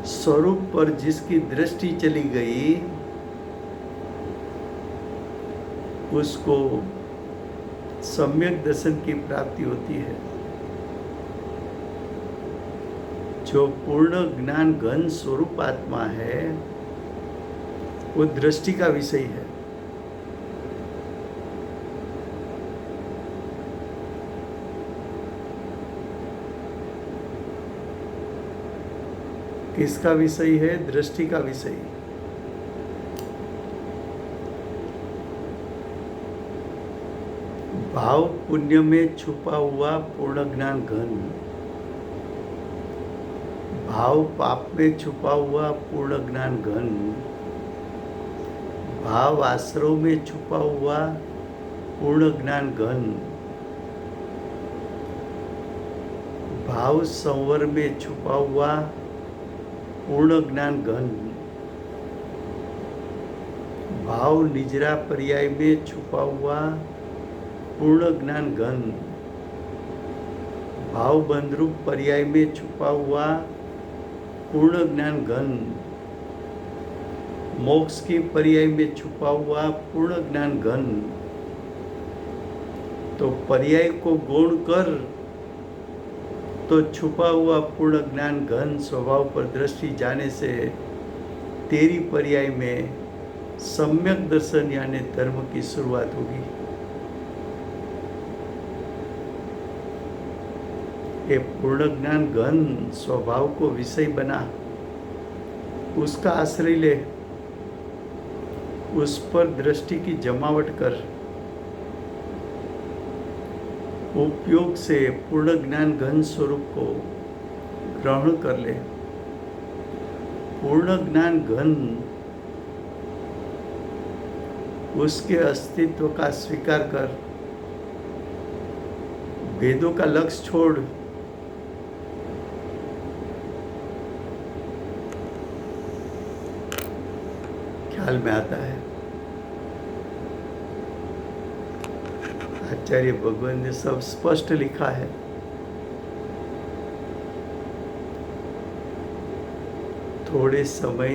स्वरूप पर जिसकी दृष्टि चली गई, उसको सम्यक दर्शन की प्राप्ति होती है। जो पूर्ण ज्ञान घन स्वरूप आत्मा है, वो दृष्टि का विषय है। किसका विषय है? दृष्टि का विषय। भाव पुण्य में छुपा हुआ पूर्ण ज्ञान घन, भाव पाप में छुपा हुआ पूर्ण ज्ञान घन, भाव आश्रव में छुपा हुआ पूर्ण ज्ञान घन, भाव संवर में छुपा हुआ पूर्ण ज्ञान घन, भाव निजरा पर्याय में छुपा हुआ पूर्ण ज्ञान घन, भाव बंधरूप पर्याय में छुपा हुआ पूर्ण ज्ञान घन, मोक्ष की पर्याय में छुपा हुआ पूर्ण ज्ञान घन। तो पर्याय को गौण कर तो छुपा हुआ पूर्ण ज्ञान घन स्वभाव पर दृष्टि जाने से तेरी पर्याय में सम्यक दर्शन यानी धर्म की शुरुआत होगी। ये पूर्ण ज्ञान घन स्वभाव को विषय बना, उसका आश्रय ले, उस पर दृष्टि की जमावट कर, उपयोग से पूर्ण ज्ञान घन स्वरूप को ग्रहण कर ले। पूर्ण ज्ञान घन उसके अस्तित्व का स्वीकार कर, भेदों का लक्ष्य छोड़, ख्याल में आता है। आचार्य भगवान ने सब स्पष्ट लिखा है। थोड़े समय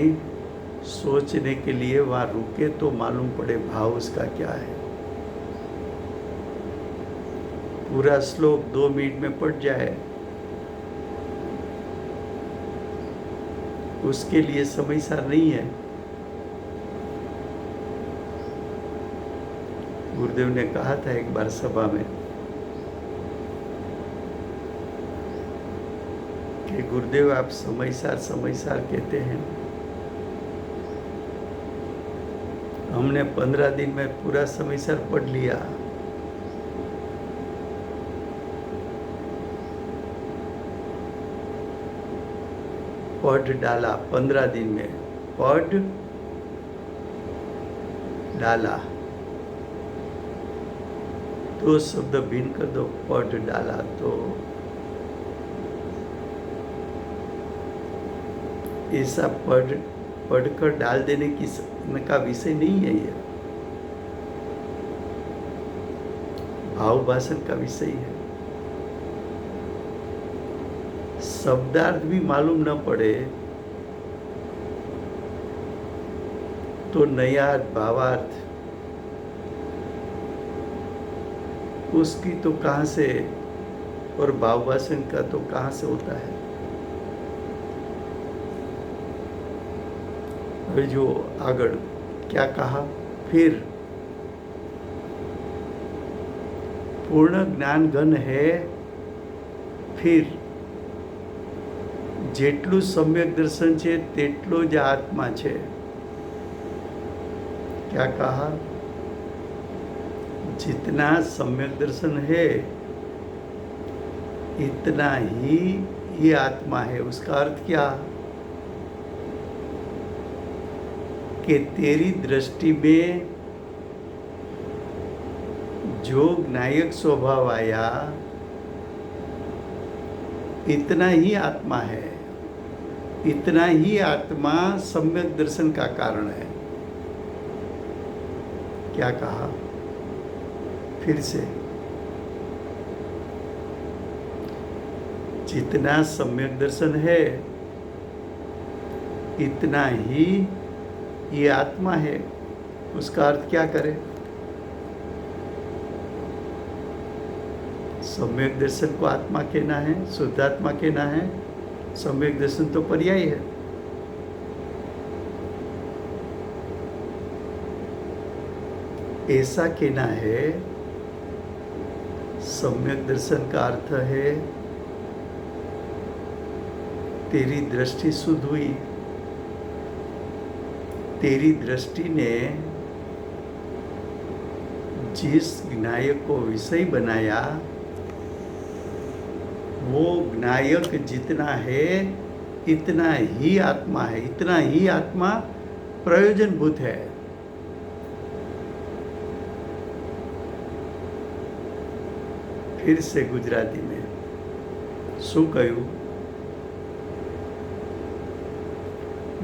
सोचने के लिए वहां रुके तो मालूम पड़े भाव उसका क्या है। पूरा श्लोक 2 मिनट में पढ़ जाए, उसके लिए समय सार नहीं है। गुरुदेव ने कहा था एक बार सभा में कि गुरुदेव आप समय सार कहते हैं, हमने 15 दिन में पूरा समय सार पढ़ लिया। पढ़ डाला 15 दिन में, पढ़ डाला, 2 शब्द भिन्न कर दो, पढ़ डाला। तो ऐसा पढ़कर डाल देने का विषय नहीं है, ये भाव भाषण का विषय है। शब्दार्थ भी मालूम न पड़े तो नयार्थ भावार्थ उसकी तो कहाँ से, और भाव भाषण का तो कहाँ से होता है। अभी जो आगड़ क्या कहा, फिर पूर्ण ज्ञान घन है, फिर જેટલું સમ્યક દર્શન છે તેટલો જ આત્મા છે। क्या कहा, जितना सम्यक दर्शन है इतना ही ये आत्मा है। उसका अर्थ क्या कि तेरी दृष्टि में जो ज्ञायक स्वभाव आया इतना ही आत्मा है, इतना ही आत्मा सम्यक दर्शन का कारण है। क्या कहा, फिर से, जितना सम्यक दर्शन है इतना ही ये आत्मा है। उसका अर्थ क्या करें, सम्यक दर्शन को आत्मा कहना है, शुद्धात्मा कहना है, सम्यक दर्शन तो पर्याय है। ऐसा कहना है, सम्यक दर्शन का अर्थ है तेरी दृष्टि शुद्ध हुई, तेरी दृष्टि ने जिस ज्ञायक को विषय बनाया वो ज्ञायक जितना है इतना ही आत्मा है, इतना ही आत्मा प्रयोजनभूत है। फिर से गुजराती में શું કહ્યું,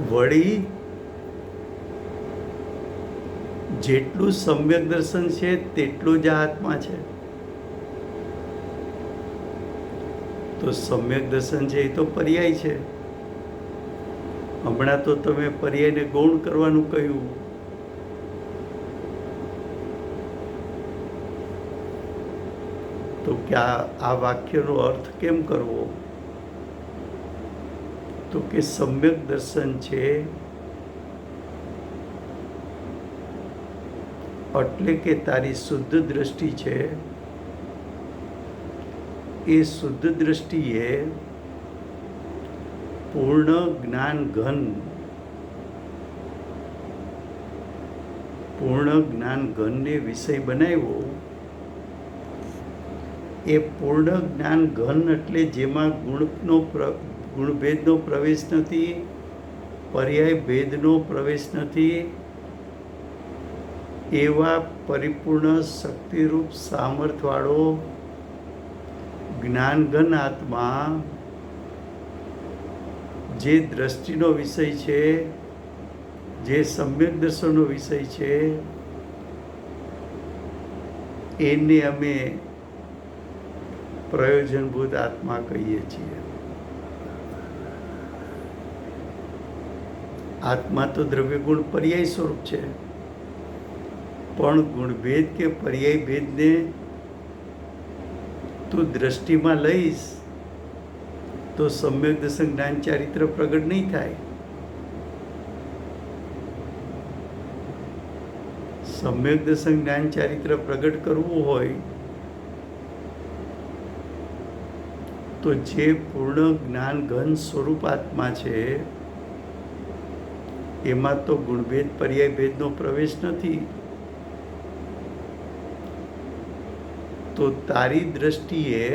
વળી જેટલું સમ્યક દર્શન છે તેટલું જ આત્મા છે। તો સમ્યક દર્શન છે એ તો પર્યાય છે। હમણાં તો તમે પર્યાયને ગૌણ કરવાનું કહ્યું, તો क्या આ વાક્યનો અર્થ કેમ કરવો, તો કે સમ્યક દર્શન છે એટલે કે તારી શુદ્ધ દ્રષ્ટિ છે એ શુદ્ધ દ્રષ્ટિએ પૂર્ણ જ્ઞાન ઘનને વિષય બનાવ્યો। એ પૂર્ણ જ્ઞાન ઘન એટલે જેમાં ગુણભેદનો પ્રવેશ નથી, પર્યાય ભેદનો પ્રવેશ નથી, એવા પરિપૂર્ણ શક્તિરૂપ સામર્થ્યવાળો જ્ઞાનઘન આત્મા જે દ્રષ્ટિનો વિષય છે, જે સમ્યક દર્શનનો વિષય છે, એને અમે પ્રયોજનભૂત આત્મા કહીએ છીએ। આત્મા તો દ્રવ્યગુણ પર્યાય સ્વરૂપ છે, પણ ગુણભેદ કે પર્યાય ભેદને તું દ્રષ્ટિમાં લઈશ તો સમ્યક દર્શન જ્ઞાન ચારિત્ર પ્રગટ નહીં થાય. સમ્યક દર્શન જ્ઞાન ચારિત્ર પ્રગટ કરવું હોય તો જે પૂર્ણ જ્ઞાન ઘન સ્વરૂપ આત્મા છે એમાં તો ગુણભેદ પર્યાય ભેદનો પ્રવેશ નથી. તો તારી દ્રષ્ટિએ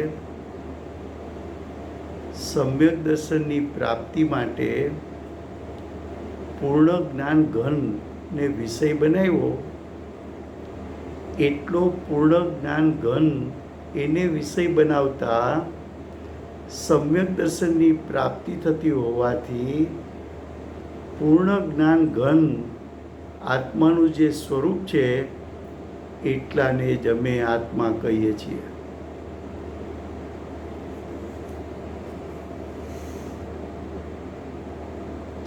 સમ્યક દર્શનની પ્રાપ્તિ માટે પૂર્ણ જ્ઞાન ઘનને વિષય બનાવ્યો, એટલો પૂર્ણ જ્ઞાન ઘન એને વિષય બનાવતા સમ્યક દર્શનની પ્રાપ્તિ થતી હોવાથી પૂર્ણ જ્ઞાન ઘન આત્માનું જે સ્વરૂપ છે એટલાને જ અમે આત્મા કહીએ છીએ.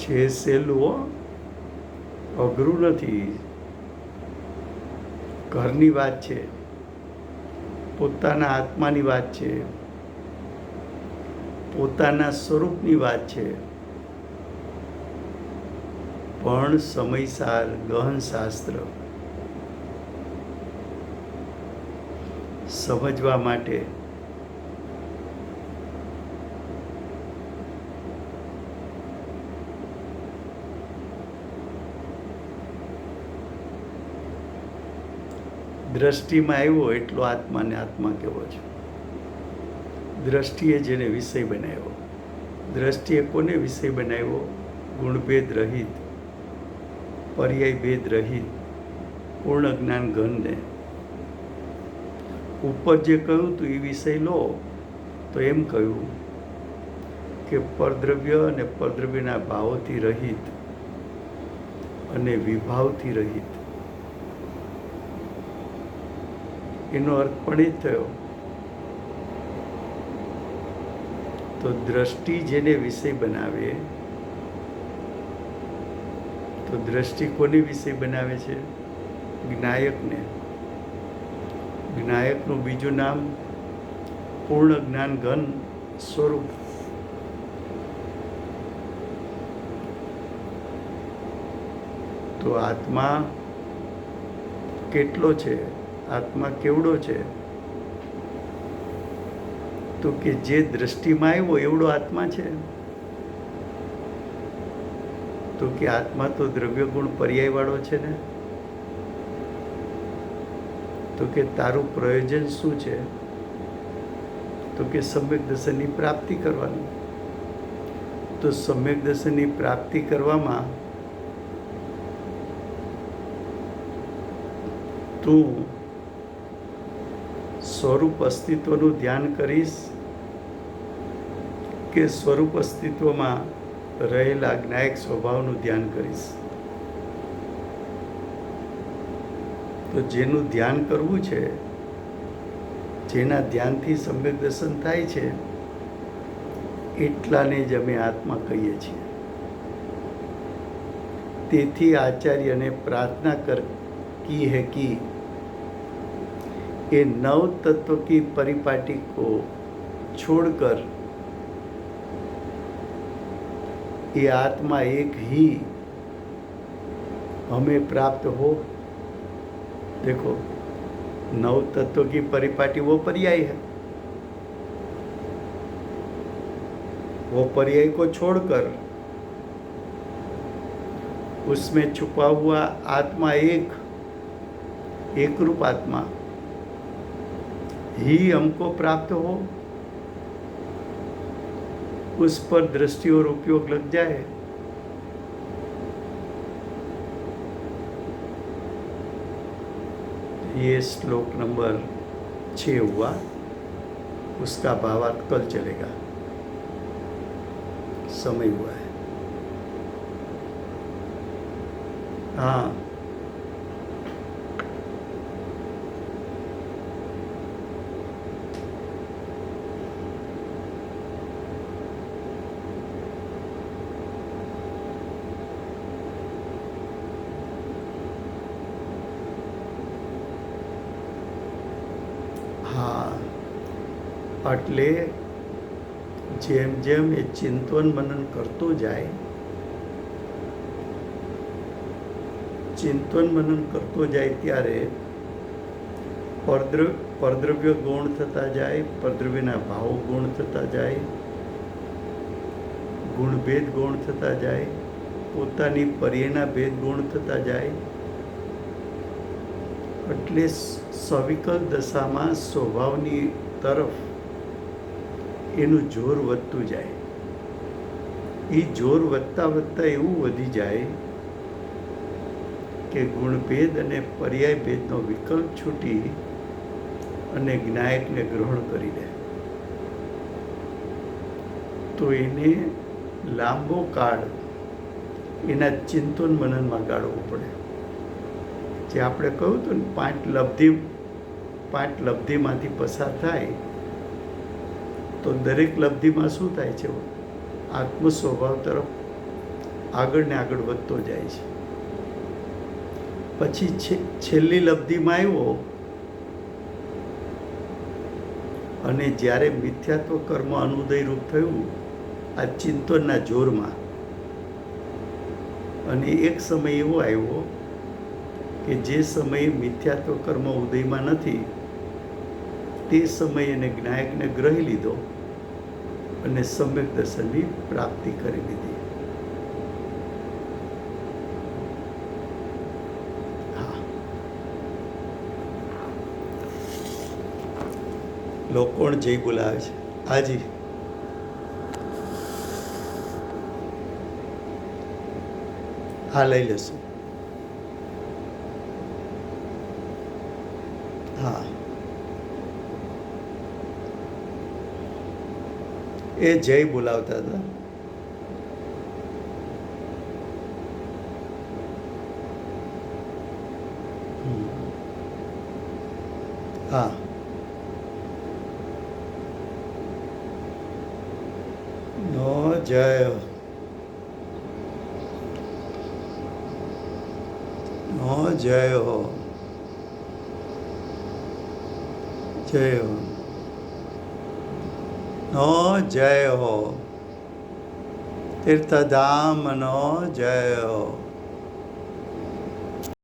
છે સહેલું, અઘરું નથી. ઘરની વાત છે, પોતાના આત્માની વાત છે, પોતાના સ્વરૂપની વાત છે, પણ સમયસાર ગહન શાસ્ત્ર સમજવા માટે દ્રષ્ટિમાં આવ્યો એટલો આત્માને આત્મા કેવો છે. દ્રષ્ટિએ જેને વિષય બનાવ્યો, દ્રષ્ટિએ કોને વિષય બનાવ્યો? ગુણભેદ રહિત, પર્યાય ભેદ રહિત પૂર્ણ જ્ઞાન ઘનને. ઉપર જે કહ્યું તું એ વિષય લો તો એમ કહ્યું કે પરદ્રવ્ય અને પરદ્રવ્યના ભાવોથી રહિત અને વિભાવથી રહિત. એનો અર્થ પણ એ જ થયો. તો દ્રષ્ટિ જેને વિષય બનાવે, તો દ્રષ્ટિ કોને વિષય બનાવે છે? જ્ઞાયકને. જ્ઞાયકનું બીજું નામ પૂર્ણ જ્ઞાન ઘન સ્વરૂપ. તો આત્મા કેટલો છે? આત્મા કેવડો છે? તો કે જે દ્રષ્ટિમાં આવ્યો એવડો આત્મા છે. તો કે આત્મા તો દ્રવ્ય ગુણ પર્યાય વાળો છે ને. તો કે તારું પ્રયોજન શું છે? તો કે સમ્યક દર્શનની પ્રાપ્તિ કરવાની. તો સમ્યક દર્શનની પ્રાપ્તિ કરવામાં તું સ્વરૂપ અસ્તિત્વનું ધ્યાન કરીશ કે સ્વરૂપ અસ્તિત્વમાં રહેલા જ્ઞાયક સ્વભાવનું ધ્યાન કરીશ? તો જેનું ધ્યાન કરવું છે, જેના ધ્યાનથી સમ્યક દર્શન થાય છે, એટલાને જ અમે આત્મા કહીએ છીએ. તેથી આચાર્યને પ્રાર્થના કર की है कि ये नव तत्व की परिपाटी को छोड़कर ये आत्मा एक ही हमें प्राप्त हो. देखो, नव तत्व की परिपाटी वो पर्याय है. वो पर्याय को छोड़कर उसमें छुपा हुआ आत्मा एक रूप आत्मा ही हमको प्राप्त हो, उस पर दृष्टि और उपयोग लग जाए. ये श्लोक नंबर 6 हुआ. उसका भावार्थ कल चलेगा. समय हुआ है. हाँ, એટલે જેમ જેમ એ ચિંતન મનન કરતો જાય, ત્યારે પરદ્રવ્ય ગૌણ થતા જાય, પરદ્રવ્યના ભાવો ગૌણ થતા જાય, ગુણભેદ ગૌણ થતા જાય, પોતાની પર્યના ભેદ ગૌણ થતા જાય. એટલે સવિકલ દશામાં સ્વભાવની તરફ એનું જોર વધતું જાય. એ જોર વધતા વધતા એવું વધી જાય કે ગુણભેદ અને પર્યાય ભેદનો વિકલ્પ છૂટી અને જ્ઞાયકને ગ્રહણ કરી લે. તો એને લાંબો કાળ એના ચિંતન મનનમાં ગાળવો પડે. જે આપણે કહ્યું હતું ને, પાંચ લબ્ધિમાંથી પસાર થાય તો દરેક લબ્ધિમાં શું થાય છે? આત્મ સ્વભાવ તરફ આગળ ને આગળ વધતો જાય છે. પછી છેલ્લી લબ્ધિમાં આવ્યો અને જ્યારે મિથ્યાત્વ કર્મ અનુદયરૂપ થયું આ ચિંતનના જોરમાં, અને એક સમય એવો આવ્યો કે જે સમયે મિથ્યાત્વ કર્મ ઉદયમાં નથી, તે સમયે એને જ્ઞાયકને ગ્રહી લીધો અને સમ્યક દર્શનની પ્રાપ્તિ કરી લીધી. લોકોણ જય બોલાવે છે. હાજી, હા લઈ લેશું. હા, એ જય બોલાવતા હતા. હા, નો જય નો જય હો, જય હો, નો જય હો, તીર્થધામ નો જય હો.